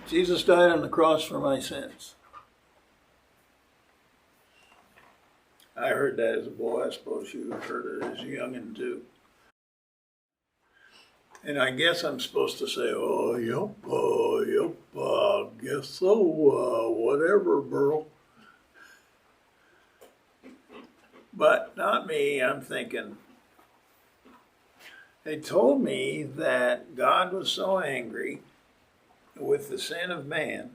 Jesus died on the cross for my sins. I heard that as a boy. I suppose you heard it as a youngin' too. And I guess I'm supposed to say, oh, yep, guess so, whatever, Burl. But not me. I'm thinking, they told me that God was so angry with the sin of man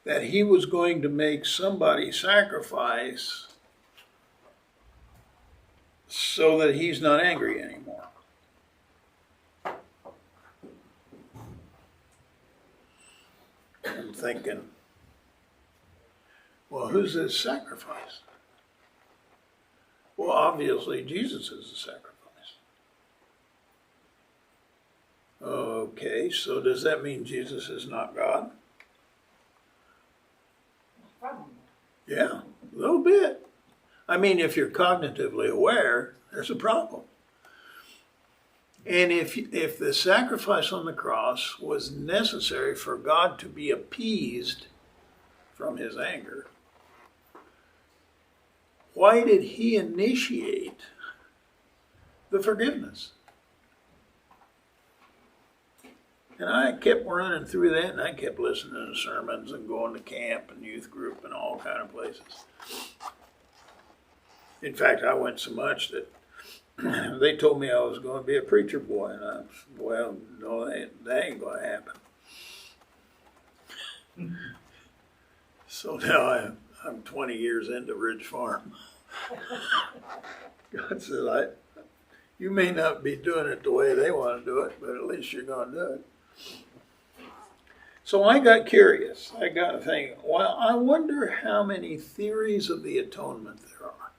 that he was going to make somebody sacrifice so that he's not angry anymore. I'm thinking, well, who's this sacrifice? Well, obviously Jesus is the sacrifice. Okay, so does that mean Jesus is not God? Yeah, a little bit. I mean, if you're cognitively aware, there's a problem. And if the sacrifice on the cross was necessary for God to be appeased from his anger, why did he initiate the forgiveness? And I kept running through that, and I kept listening to sermons and going to camp and youth group and all kind of places. In fact, I went so much that they told me I was going to be a preacher boy, and I said, well, no, that ain't going to happen. So now I'm 20 years into Ridge Farm. God said, you may not be doing it the way they want to do it, but at least you're going to do it. So I got curious. I got to think, well, I wonder how many theories of the atonement there are.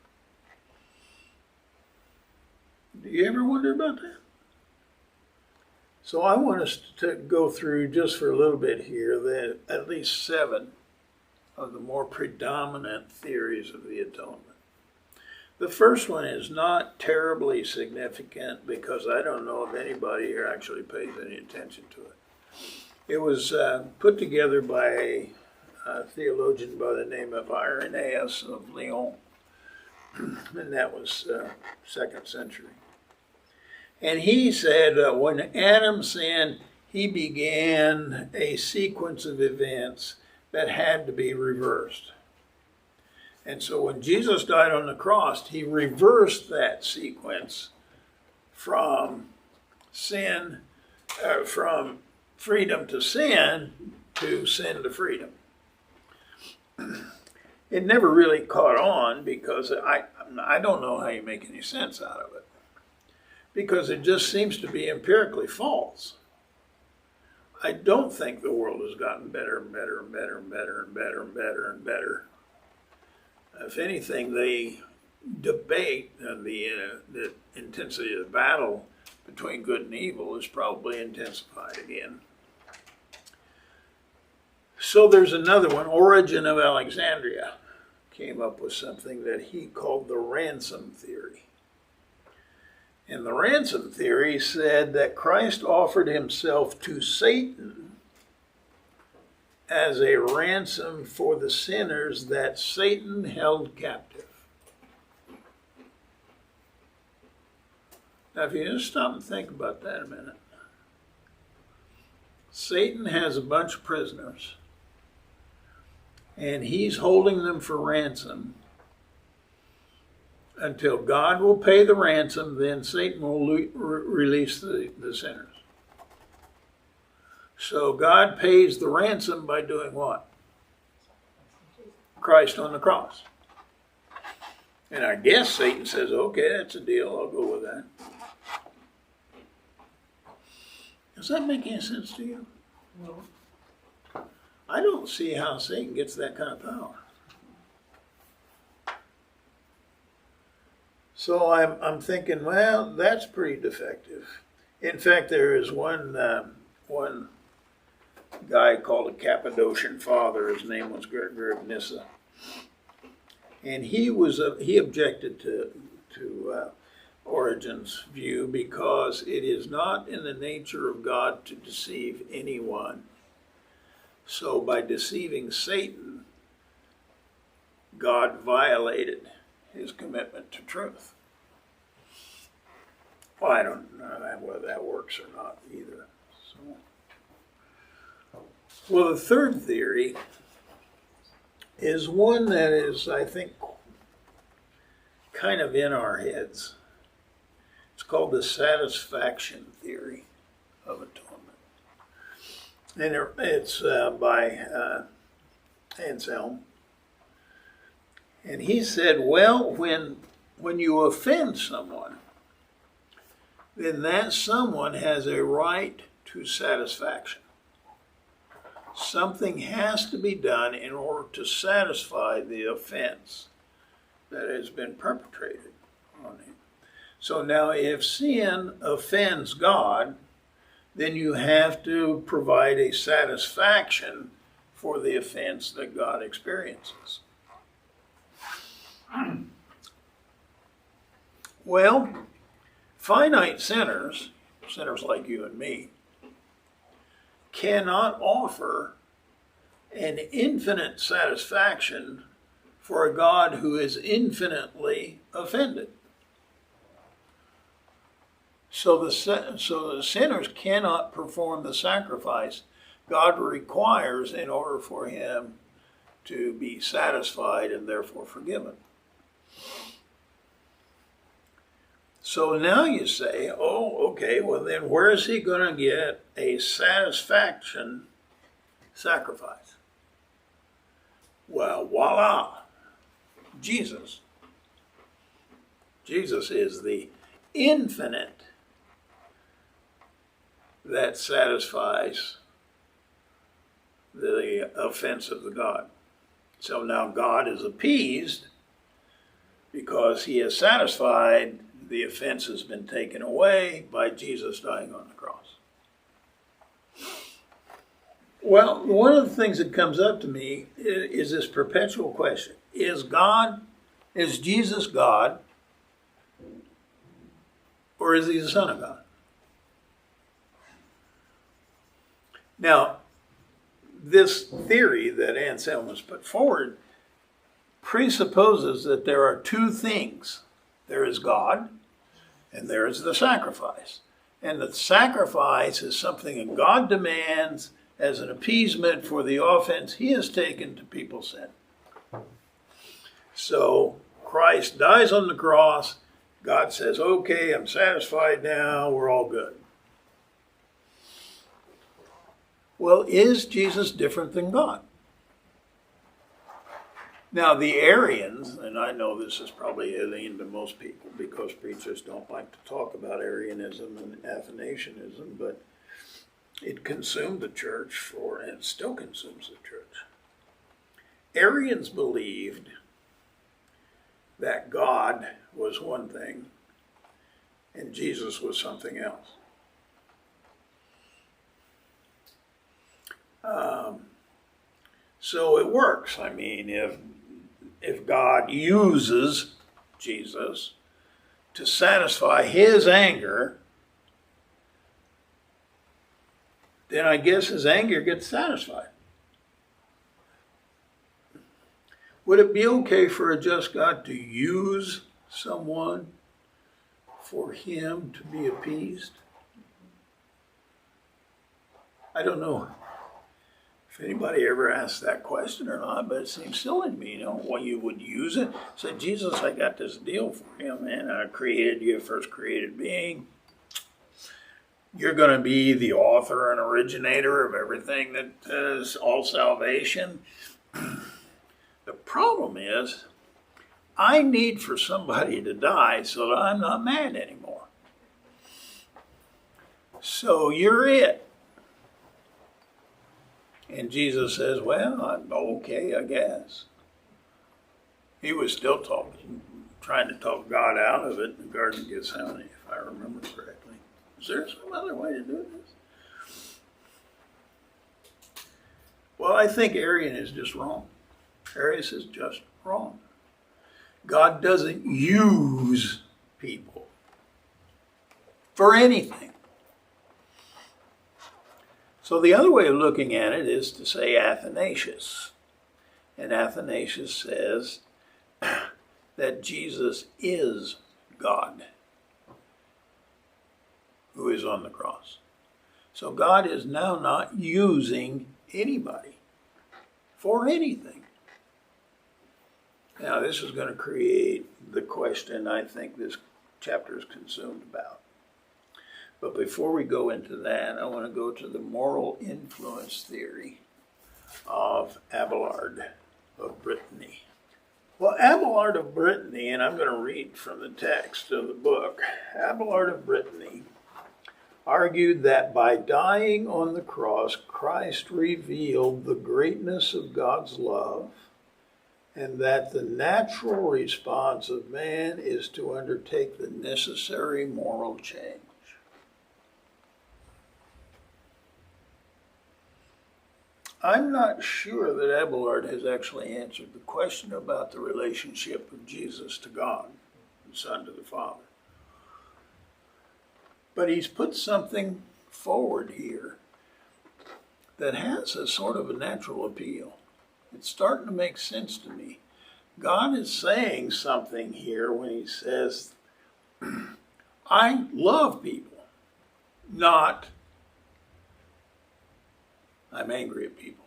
Do you ever wonder about that? So I want us to go through, just for a little bit here, at least 7 of the more predominant theories of the atonement. The first one is not terribly significant because I don't know if anybody here actually pays any attention to it. It was put together by a theologian by the name of Irenaeus of Leon, and that was 2nd century. And he said when Adam sinned, he began a sequence of events that had to be reversed. And so when Jesus died on the cross, he reversed that sequence from sin, from freedom to sin to freedom. It never really caught on because I don't know how you make any sense out of it. Because it just seems to be empirically false. I don't think the world has gotten better and better and better and better and better and better and better. If anything, they debate the intensity of the battle between good and evil is probably intensified again. So there's another one. Origen of Alexandria came up with something that he called the ransom theory. And the ransom theory said that Christ offered himself to Satan as a ransom for the sinners that Satan held captive. Now, if you just stop and think about that a minute. Satan has a bunch of prisoners, and he's holding them for ransom until God will pay the ransom, then Satan will release the sinners. So God pays the ransom by doing what? Christ on the cross. And I guess Satan says, okay, that's a deal, I'll go with that. Does that make any sense to you? No. I don't see how Satan gets that kind of power. So I'm thinking, well, that's pretty defective. In fact, there is one guy called a Cappadocian father. His name was Gregory of Nyssa, and he objected to Origen's view, because it is not in the nature of God to deceive anyone. So by deceiving Satan, God violated his commitment to truth. Well, I don't know whether that works or not either. Well, the third theory is one that is, I think, kind of in our heads. It's called the satisfaction theory of atonement. And it's by Anselm. And he said, well, when you offend someone, then that someone has a right to satisfaction. Something has to be done in order to satisfy the offense that has been perpetrated on him. So now if sin offends God, then you have to provide a satisfaction for the offense that God experiences. Well, finite sinners like you and me, cannot offer an infinite satisfaction for a God who is infinitely offended. So the sinners cannot perform the sacrifice God requires in order for him to be satisfied and therefore forgiven. So now you say, oh, okay, well then where is he going to get a satisfaction sacrifice? Well, voila, Jesus. Jesus is the infinite that satisfies the offense of the God. So now God is appeased because he has satisfied. The offense has been taken away by Jesus dying on the cross. Well, one of the things that comes up to me is this perpetual question. Is Jesus God, or is he the Son of God? Now, this theory that Anselm has put forward presupposes that there are two things. There is God, and there is the sacrifice. And the sacrifice is something that God demands as an appeasement for the offense he has taken to people's sin. So Christ dies on the cross. God says, okay, I'm satisfied now. We're all good. Well, is Jesus different than God? Now, the Arians, and I know this is probably alien to most people because preachers don't like to talk about Arianism and Athanasianism, but it consumed the church and still consumes the church. Arians believed that God was one thing and Jesus was something else. So it works. I mean, if God uses Jesus to satisfy his anger, then I guess his anger gets satisfied. Would it be okay for a just God to use someone for him to be appeased? I don't know if anybody ever asked that question or not, but it seems silly to me, why you would use it. Say, Jesus, I got this deal for you, man. I created you, first created being. You're going to be the author and originator of everything that is all salvation. The problem is, I need for somebody to die so that I'm not mad anymore. So you're it. And Jesus says, well, I'm okay, I guess. He was still trying to talk God out of it in the Garden of Gethsemane, if I remember correctly. Is there some other way to do this? Well, I think Arian is just wrong. Arius is just wrong. God doesn't use people. for anything. So the other way of looking at it is to say Athanasius. And Athanasius says that Jesus is God who is on the cross. So God is now not using anybody for anything. Now this is going to create the question I think this chapter is consumed about. But before we go into that, I want to go to the moral influence theory of Abelard of Brittany. Well, Abelard of Brittany, and I'm going to read from the text of the book, Abelard of Brittany argued that by dying on the cross, Christ revealed the greatness of God's love, and that the natural response of man is to undertake the necessary moral change. I'm not sure that Abelard has actually answered the question about the relationship of Jesus to God, the Son to the Father. But he's put something forward here that has a sort of a natural appeal. It's starting to make sense to me. God is saying something here when he says, I love people, not I'm angry at people.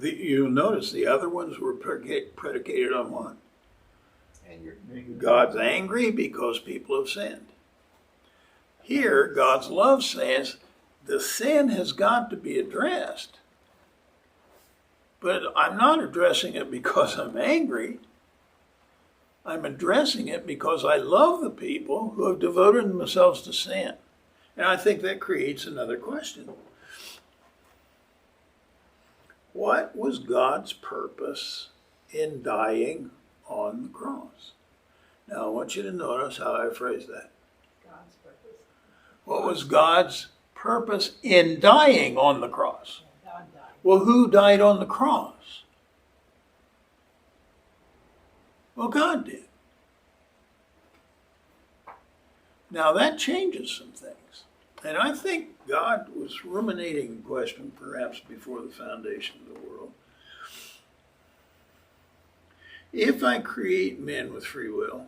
You'll notice the other ones were predicated on what? Anger. God's angry because people have sinned. Here, God's love says the sin has got to be addressed. But I'm not addressing it because I'm angry. I'm addressing it because I love the people who have devoted themselves to sin. And I think that creates another question. What was God's purpose in dying on the cross? Now I want you to notice how I phrase that. God's purpose. What was God's purpose in dying on the cross? God died. Well, who died on the cross? Well, God did. Now that changes some things. And I think God was ruminating the question perhaps before the foundation of the world. If I create men with free will,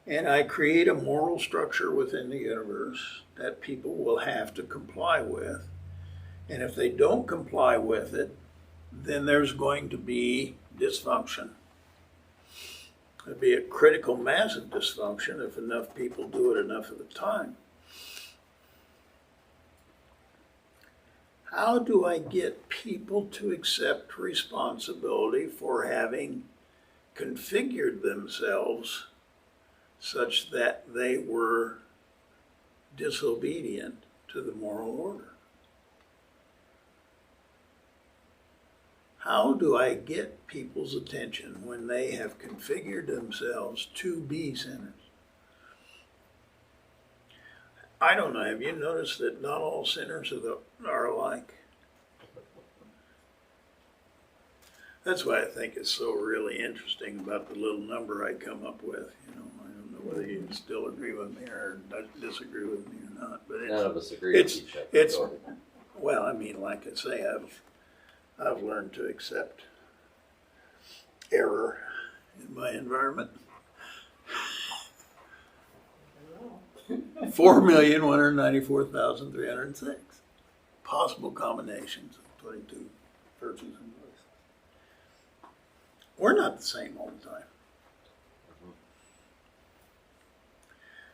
and I create a moral structure within the universe that people will have to comply with, and if they don't comply with it, then there's going to be dysfunction. There'd be a critical mass of dysfunction if enough people do it enough of the time. How do I get people to accept responsibility for having configured themselves such that they were disobedient to the moral order? How do I get people's attention when they have configured themselves to be sinners? I don't know, have you noticed that not all sinners are alike? That's why I think it's so really interesting about the little number I come up with. You know, I don't know whether you still agree with me or disagree with me or not. But None of us agree with each other. Well, I mean, like I say, I've learned to accept error in my environment. 4,194,306 possible combinations of 22 virtues and vices. We're not the same all the time.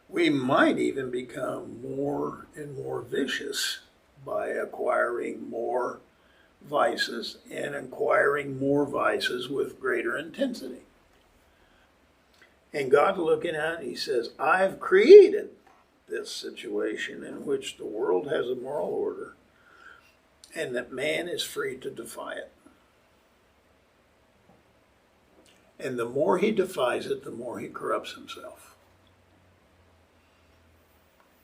We might even become more and more vicious by acquiring more vices and acquiring more vices with greater intensity. And God looking at it, he says, I've created this situation in which the world has a moral order and that man is free to defy it. And the more he defies it, the more he corrupts himself.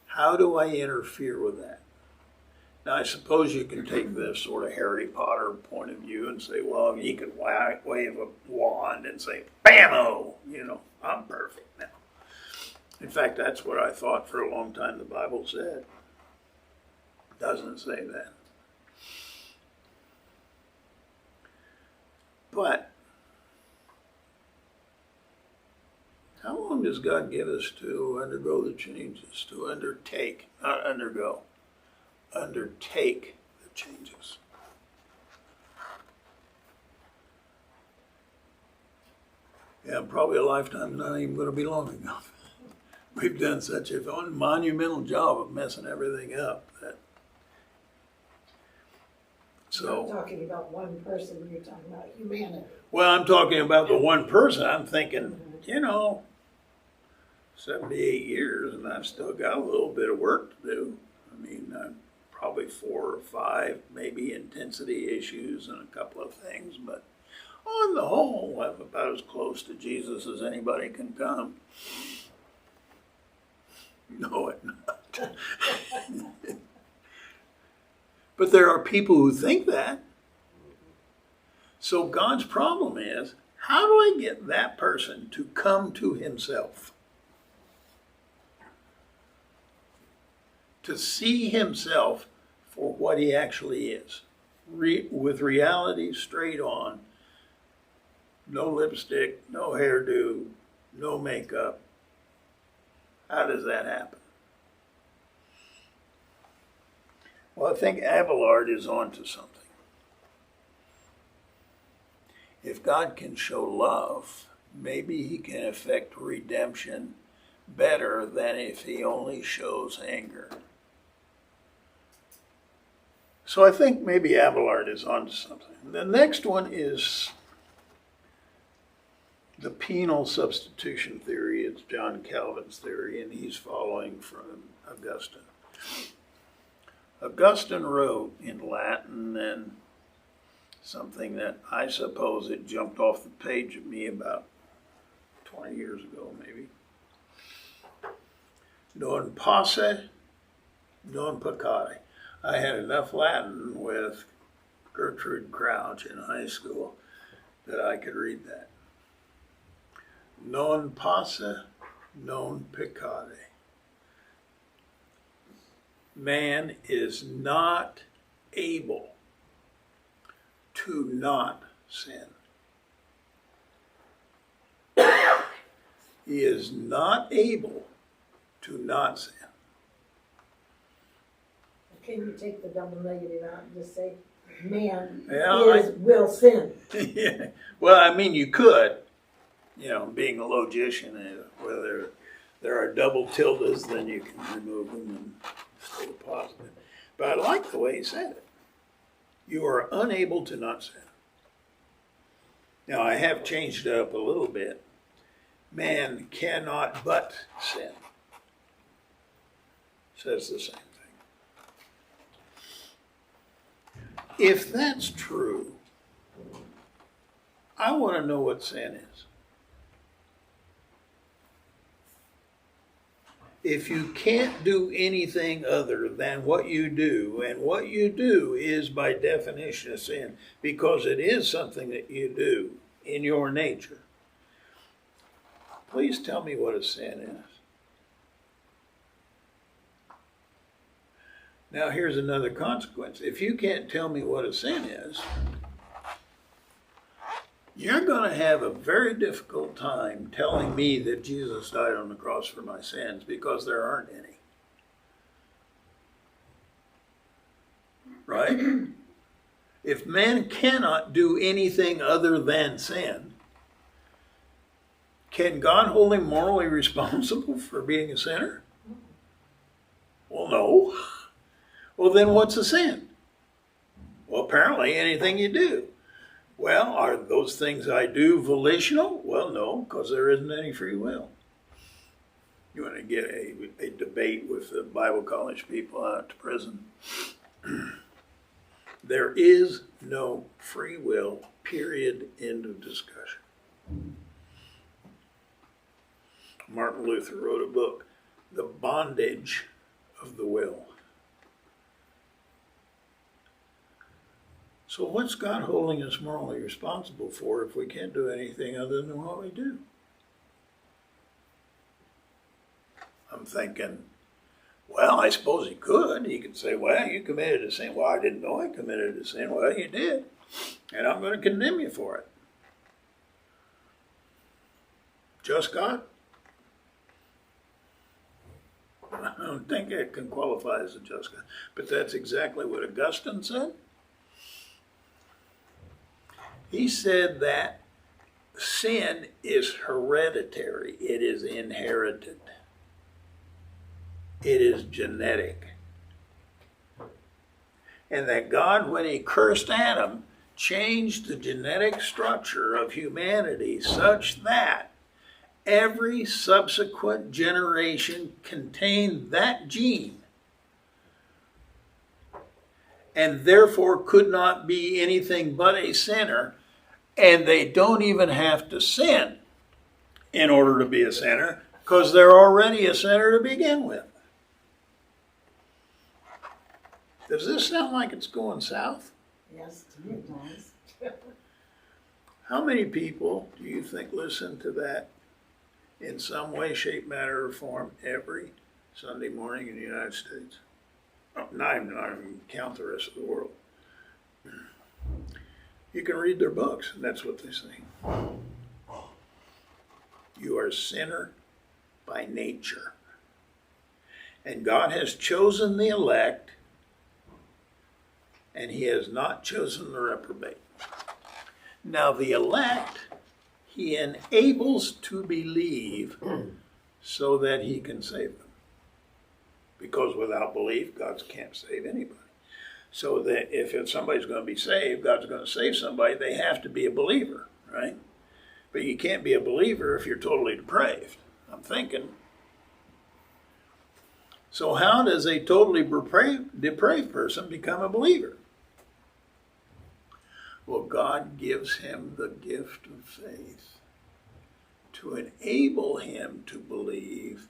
How do I interfere with that? Now, I suppose you can take this sort of Harry Potter point of view and say, well, you can wave a wand and say, bam-o, I'm perfect now. In fact, that's what I thought for a long time the Bible said. Doesn't say that. But how long does God give us to undergo the changes, to undertake, not undergo, undertake the changes? Yeah, probably a lifetime, not even going to be long enough. We've done such a monumental job of messing everything up. You're not talking about one person, you're talking about humanity. Well, I'm talking about the one person. I'm thinking, 78 years, and I've still got a little bit of work to do. I mean, probably 4 or 5, maybe intensity issues and a couple of things, but on the whole, I'm about as close to Jesus as anybody can come. No, I'm not. But there are people who think that. So God's problem is, how do I get that person to come to himself? To see himself for what he actually is. With reality straight on. No lipstick, no hairdo, no makeup. How does that happen? Well, I think Abelard is onto something. If God can show love, maybe he can effect redemption better than if he only shows anger. So I think maybe Abelard is onto something. The next one is the penal substitution theory. It's John Calvin's theory, and he's following from Augustine. Augustine wrote in Latin, and something that I suppose it jumped off the page at me about 20 years ago, maybe. Non posse, non peccare. I had enough Latin with Gertrude Crouch in high school that I could read that. Non posse, non peccare. Man is not able to not sin. He is not able to not sin. Can you take the double negative out and just say, man Yeah, will sin? Yeah. Well, I mean, you could, being a logician, whether there are double tildes, then you can remove them and stay positive. But I like the way he said it. You are unable to not sin. Now, I have changed it up a little bit. Man cannot but sin. Says the same thing. If that's true, I want to know what sin is. If you can't do anything other than what you do, and what you do is by definition a sin, because it is something that you do in your nature, please tell me what a sin is. Now here's another consequence. If you can't tell me what a sin is, you're going to have a very difficult time telling me that Jesus died on the cross for my sins, because there aren't any. Right? If man cannot do anything other than sin, can God hold him morally responsible for being a sinner? Well, no. Well, then what's a sin? Well, apparently anything you do. Well, are those things I do volitional? Well, no, because there isn't any free will. You want to get a debate with the Bible college people out to prison? There is no free will, period, end of discussion. Martin Luther wrote a book, The Bondage of the Will. So what's God holding us morally responsible for if we can't do anything other than what we do? I'm thinking, well, I suppose he could. He could say, well, you committed a sin. Well, I didn't know I committed a sin. Well, you did. And I'm going to condemn you for it. Just God? I don't think it can qualify as a just God. But that's exactly what Augustine said. He said that sin is hereditary. It is inherited. It is genetic. And that God, when he cursed Adam, changed the genetic structure of humanity such that every subsequent generation contained that gene and therefore could not be anything but a sinner, and they don't even have to sin in order to be a sinner because they're already a sinner to begin with. Does this sound like it's going south? Yes, to me it does. How many people do you think listen to that in some way, shape, matter, or form every Sunday morning in the United States? Not even count the rest of the world. You can read their books, and that's what they say. You are a sinner by nature. And God has chosen the elect, and he has not chosen the reprobate. Now the elect, he enables to believe so that he can save them. Because without belief, God can't save anybody. So that if somebody's going to be saved, God's going to save somebody, they have to be a believer, right? But you can't be a believer if you're totally depraved. I'm thinking. So how does a totally depraved person become a believer? Well, God gives him the gift of faith to enable him to believe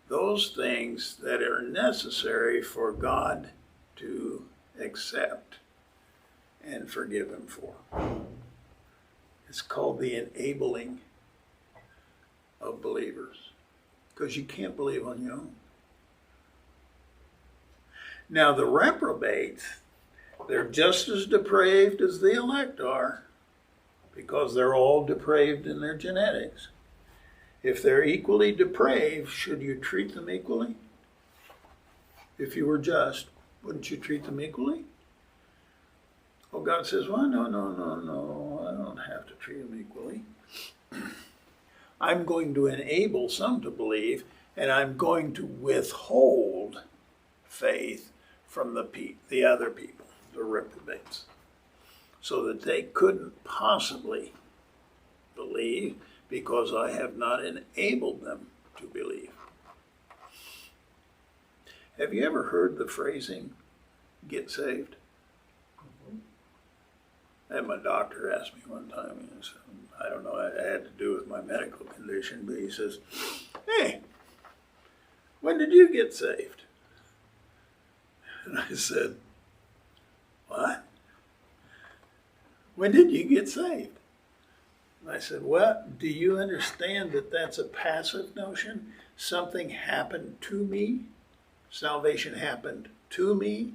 those things that are necessary for God to accept and forgive him for. It's called the enabling of believers, because you can't believe on your own. Now the reprobates, they're just as depraved as the elect are, because they're all depraved in their genetics. If they're equally depraved, should you treat them equally? If you were just, wouldn't you treat them equally? Well, God says, well, no, I don't have to treat them equally. I'm going to enable some to believe, and I'm going to withhold faith from the other people, the reprobates, so that they couldn't possibly believe, because I have not enabled them to believe. Have you ever heard the phrasing, get saved? And my doctor asked me one time, and he said, I don't know, it had to do with my medical condition, but he says, hey, when did you get saved? And I said, what? When did you get saved? And I said, well, do you understand that that's a passive notion? Something happened to me. Salvation happened to me.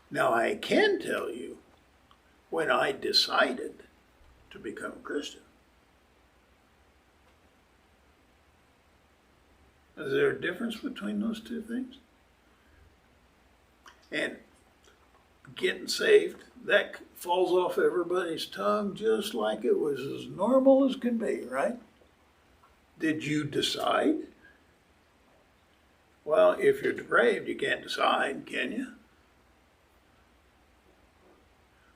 Now I can tell you when I decided to become a Christian. Is there a difference between those two things? And getting saved, that falls off everybody's tongue just like it was as normal as can be, right? Did you decide? Well, if you're depraved, you can't decide, can you?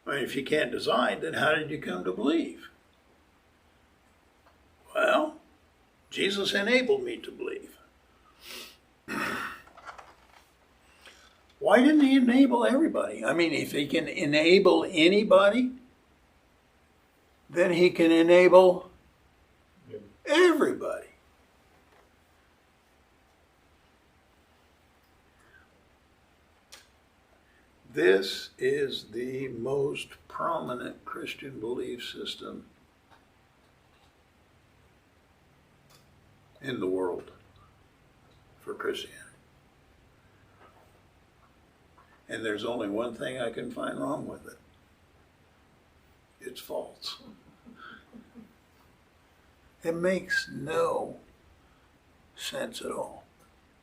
Well, if you can't decide, then how did you come to believe? Well, Jesus enabled me to believe. Why didn't he enable everybody? I mean, if he can enable anybody, then he can enable everybody. This is the most prominent Christian belief system in the world. for Christianity. And there's only one thing I can find wrong with it. It's false. It makes no sense at all.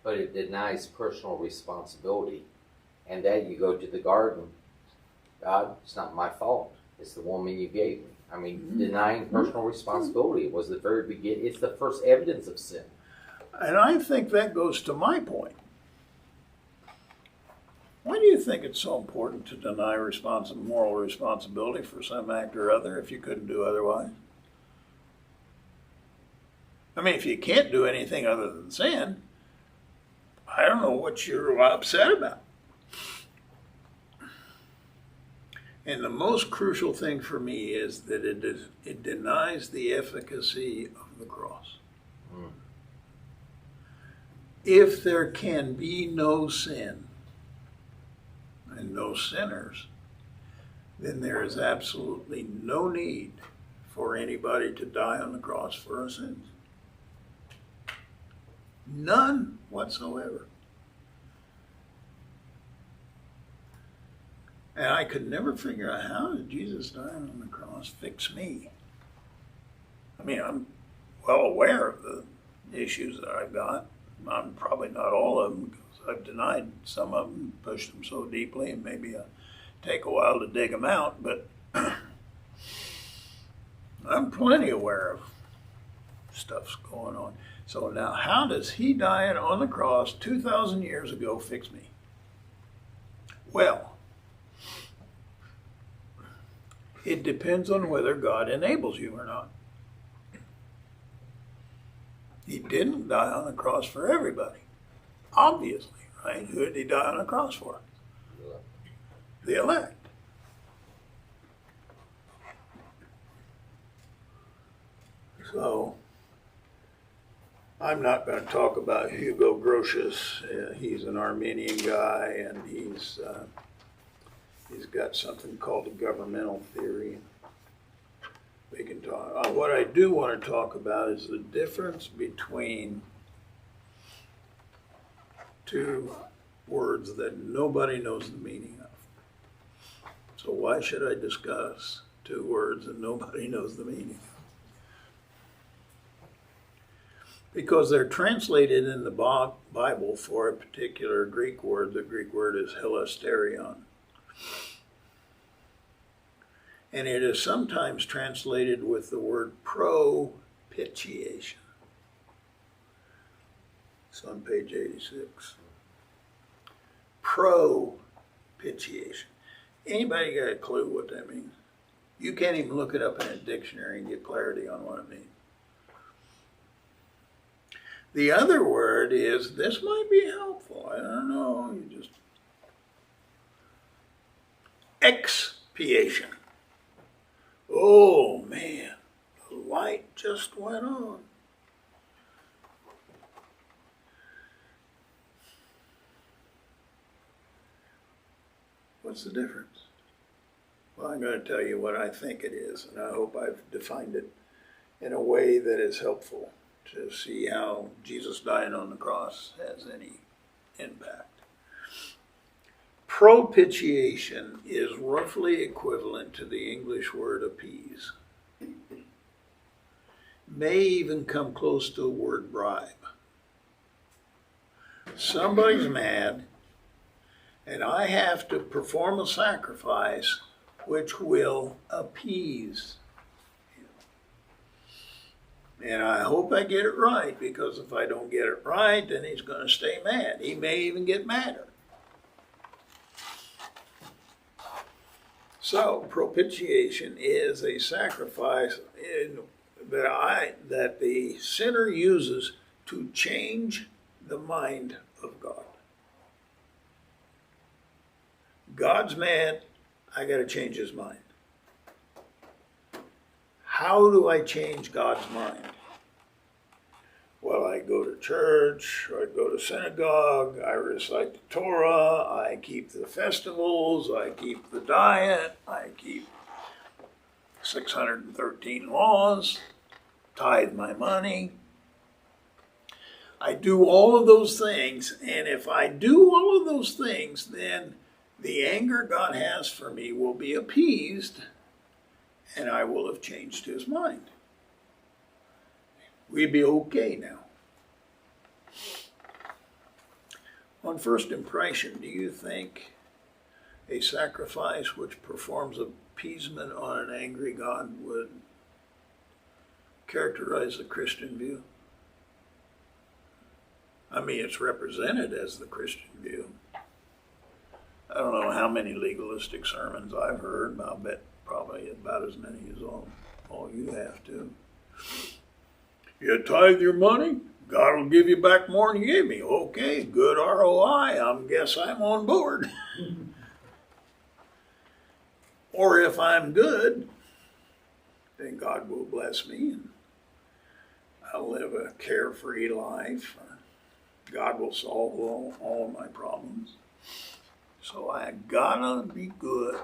But it denies personal responsibility. And then you go to the garden. God, it's not my fault. It's the woman you gave me. I mean, denying personal responsibility was the very beginning. It's the first evidence of sin. And I think that goes to my point. Why do you think it's so important to deny moral responsibility for some act or other if you couldn't do otherwise? I mean, if you can't do anything other than sin, I don't know what you're upset about. And the most crucial thing for me is that it denies the efficacy of the cross. If there can be no sin and no sinners, then there is absolutely no need for anybody to die on the cross for our sins. None whatsoever. And I could never figure out, how did Jesus dying on the cross fix me? I mean, I'm well aware of the issues that I've got. I'm probably not all of them, because I've denied some of them, pushed them so deeply, and maybe it'll take a while to dig them out, but I'm plenty aware of stuff's going on. So now, how does he dying on the cross 2,000 years ago fix me? Well, it depends on whether God enables you or not. He didn't die on the cross for everybody, obviously, right? Who did he die on the cross for? The elect. So, I'm not going to talk about Hugo Grotius. He's an Armenian guy, and he's got something called the Governmental Theory. We can talk. What I do want to talk about is the difference between two words that nobody knows the meaning of. So why should I discuss two words that nobody knows the meaning of? Because they're translated in the Bible for a particular Greek word. The Greek word is hilasterion. And it is sometimes translated with the word propitiation. It's on page 86. Propitiation. Anybody got a clue what that means? You can't even look it up in a dictionary and get clarity on what it means. The other word is, this might be helpful, I don't know, expiation. Oh man, the light just went on. What's the difference? Well, I'm going to tell you what I think it is, and I hope I've defined it in a way that is helpful to see how Jesus dying on the cross has any impact. Propitiation is roughly equivalent to the English word appease. May even come close to the word bribe. Somebody's mad, and I have to perform a sacrifice which will appease him. And I hope I get it right, because if I don't get it right, then he's going to stay mad. He may even get madder. So, propitiation is a sacrifice that the sinner uses to change the mind of God. God's mad, I got to change his mind. How do I change God's mind? Well, I go to church, I go to synagogue, I recite the Torah, I keep the festivals, I keep the diet, I keep 613 laws, tithe my money. I do all of those things, and if I do all of those things, then the anger God has for me will be appeased, and I will have changed his mind. We'd be okay now. On first impression, do you think a sacrifice which performs appeasement on an angry God would characterize the Christian view? I mean, it's represented as the Christian view. I don't know how many legalistic sermons I've heard. I'll bet probably about as many as all you have to. You tithe your money, God will give you back more than you gave me. Okay, good ROI. I guess I'm on board. Or if I'm good, then God will bless me and I'll live a carefree life. God will solve all of my problems. So I gotta be good.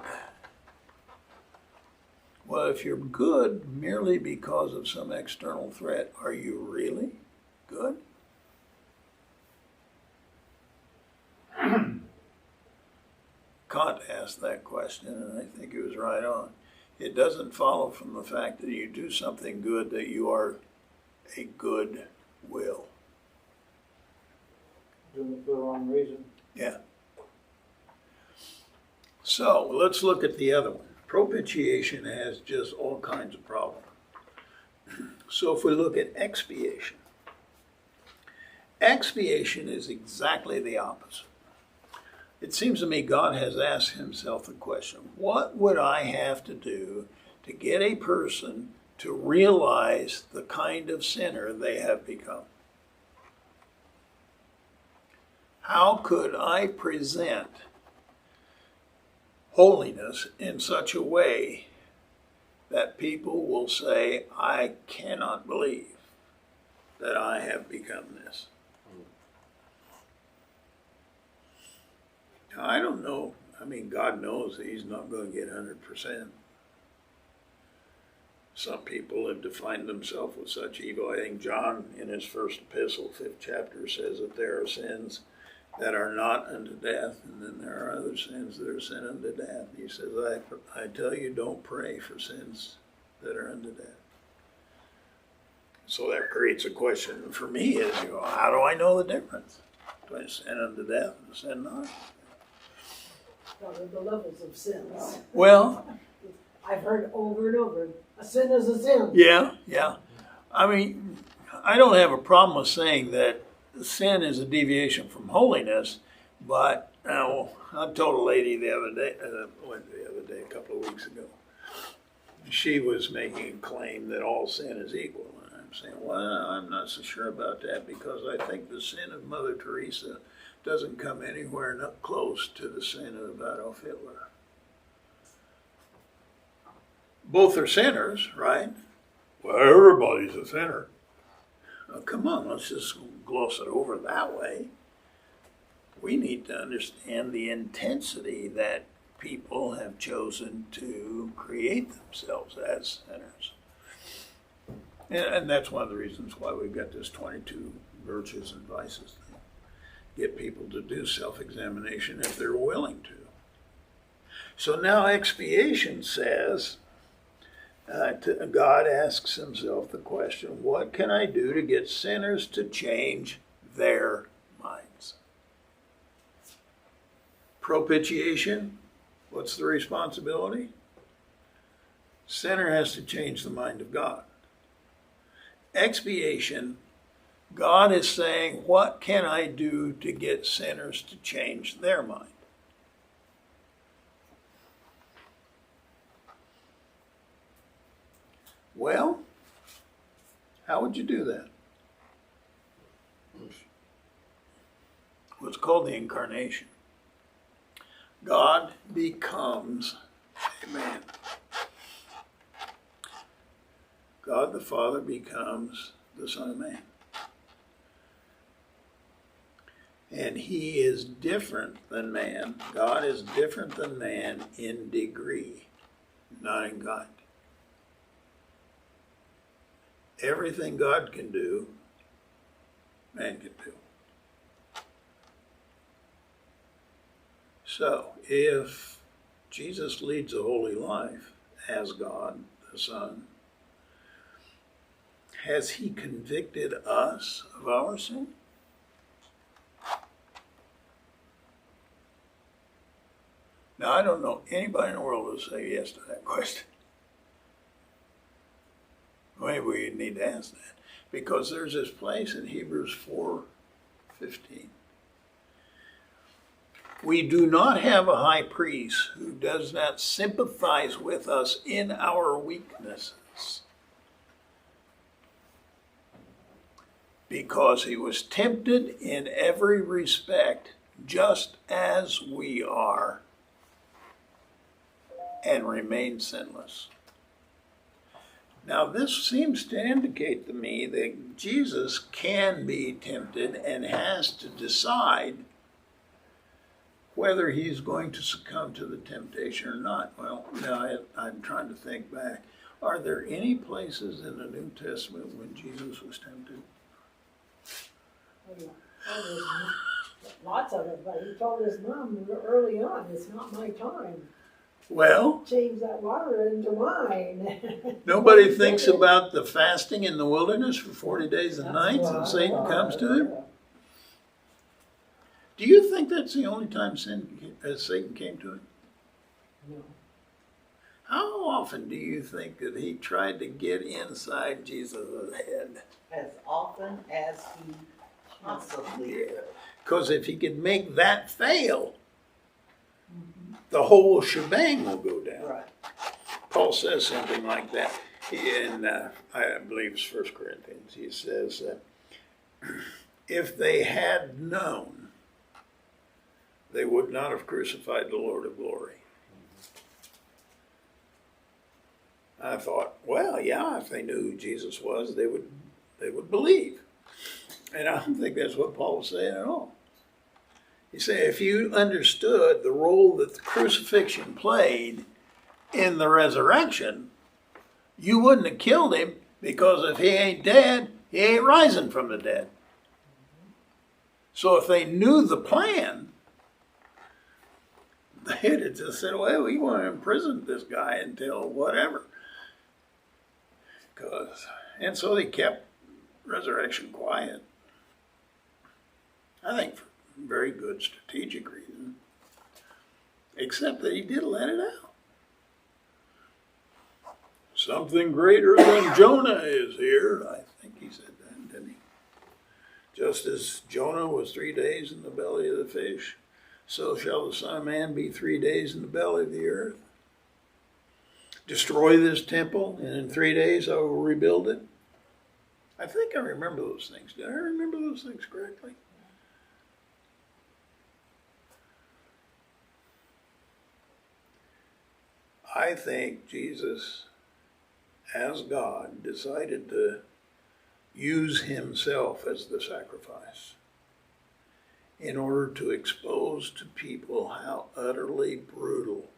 Well, if you're good merely because of some external threat, are you really good? Kant asked that question, and I think he was right on. It doesn't follow from the fact that you do something good that you are a good will. Doing it for the wrong reason. Yeah. So let's look at the other one. Propitiation has just all kinds of problems. So if we look at expiation, expiation is exactly the opposite. It seems to me God has asked himself the question, what would I have to do to get a person to realize the kind of sinner they have become? How could I present holiness in such a way that people will say, I cannot believe that I have become this? Now, I don't know. I mean, God knows that he's not going to get 100%. Some people have defined themselves with such evil. I think John, in his first epistle, 5th chapter, says that there are sins that are not unto death, and then there are other sins that are sin unto death. He says, I tell you, don't pray for sins that are unto death. So that creates a question for me is, how do I know the difference between sin unto death and sin not? What are the levels of sins? Well, I've heard over and over, a sin is a sin. yeah. I mean, I don't have a problem with saying that sin is a deviation from holiness, but I told a lady the other day, a couple of weeks ago, she was making a claim that all sin is equal. And I'm saying, well, I'm not so sure about that because I think the sin of Mother Teresa doesn't come anywhere not close to the sin of Adolf Hitler. Both are sinners, right? Well, everybody's a sinner. Oh, come on, let's just gloss it over that way. We need to understand the intensity that people have chosen to create themselves as sinners. And that's one of the reasons why we've got this 22 virtues and vices thing. Get people to do self-examination if they're willing to. So now expiation says, God asks himself the question, what can I do to get sinners to change their minds? Propitiation, what's the responsibility? Sinner has to change the mind of God. Expiation, God is saying, what can I do to get sinners to change their mind? Well, how would you do that? What's called the incarnation. God becomes a man. God the Father becomes the Son of Man. And he is different than man. God is different than man in degree, not in kind. Everything God can do, man can do. So, if Jesus leads a holy life as God the Son, has he convicted us of our sin? Now, I don't know anybody in the world who will say yes to that question. Maybe we need to ask that. Because there's this place in Hebrews 4:15. We do not have a high priest who does not sympathize with us in our weaknesses, because he was tempted in every respect, just as we are, and remained sinless. Now, this seems to indicate to me that Jesus can be tempted and has to decide whether he's going to succumb to the temptation or not. Well, now I'm trying to think back. Are there any places in the New Testament when Jesus was tempted? Lots of it, but he told his mom early on, it's not my time. Well, Change that water into wine. nobody thinks about the fasting in the wilderness for 40 days and nights and Satan comes to him. Do you think that's the only time Satan came to him? No. How often do you think that he tried to get inside Jesus' head? As often as he possibly could. Because if he could make that fail, the whole shebang will go down. Right. Paul says something like that in, I believe it's 1 Corinthians. He says that if they had known, they would not have crucified the Lord of glory. I thought, well, yeah, if they knew who Jesus was, they would believe. And I don't think that's what Paul was saying at all. He said, if you understood the role that the crucifixion played in the resurrection, you wouldn't have killed him, because if he ain't dead, he ain't rising from the dead. So if they knew the plan, they'd have just said, well, we want to imprison this guy until whatever. And so they kept resurrection quiet. I think for very good strategic reason. Except that he did let it out. Something greater than Jonah is here. I think he said that, didn't he? Just as Jonah was 3 days in the belly of the fish, so shall the Son of Man be 3 days in the belly of the earth. Destroy this temple, and in 3 days I will rebuild it. I think I remember those things. Did I remember those things correctly? I think Jesus, as God, decided to use himself as the sacrifice in order to expose to people how utterly brutal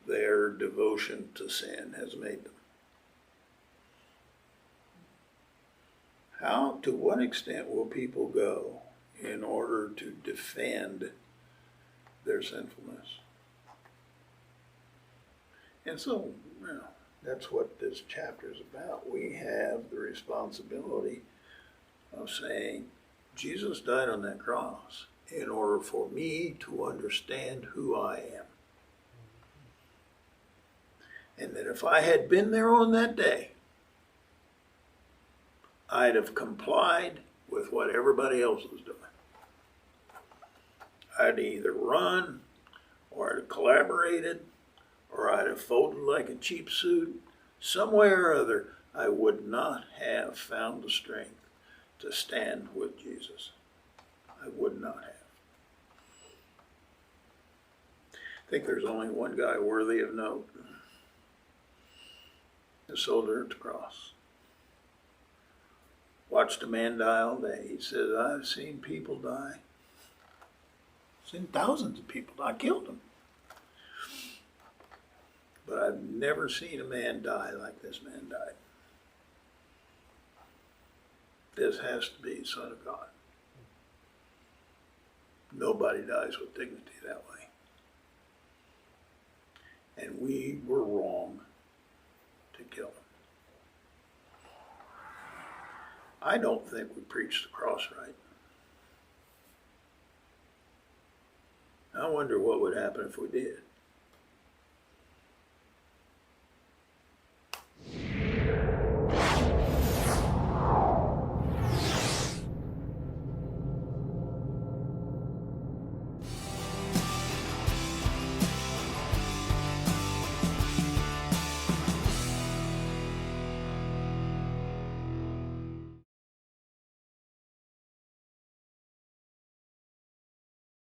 their devotion to sin has made them. To what extent will people go in order to defend their sinfulness? And so, that's what this chapter is about. We have the responsibility of saying, Jesus died on that cross in order for me to understand who I am. And that if I had been there on that day, I'd have complied with what everybody else was doing. I'd either run, or I'd have collaborated, or I'd have folded like a cheap suit. Some way or other, I would not have found the strength to stand with Jesus. I would not have. I think there's only one guy worthy of note. The soldier at the cross. Watched a man die all day. He says, I've seen people die. I've seen thousands of people die. I killed them. But I've never seen a man die like this man died. this has to be the Son of God. Nobody dies with dignity that way. And we were wrong to kill him. I don't think we preached the cross right. I wonder what would happen if we did.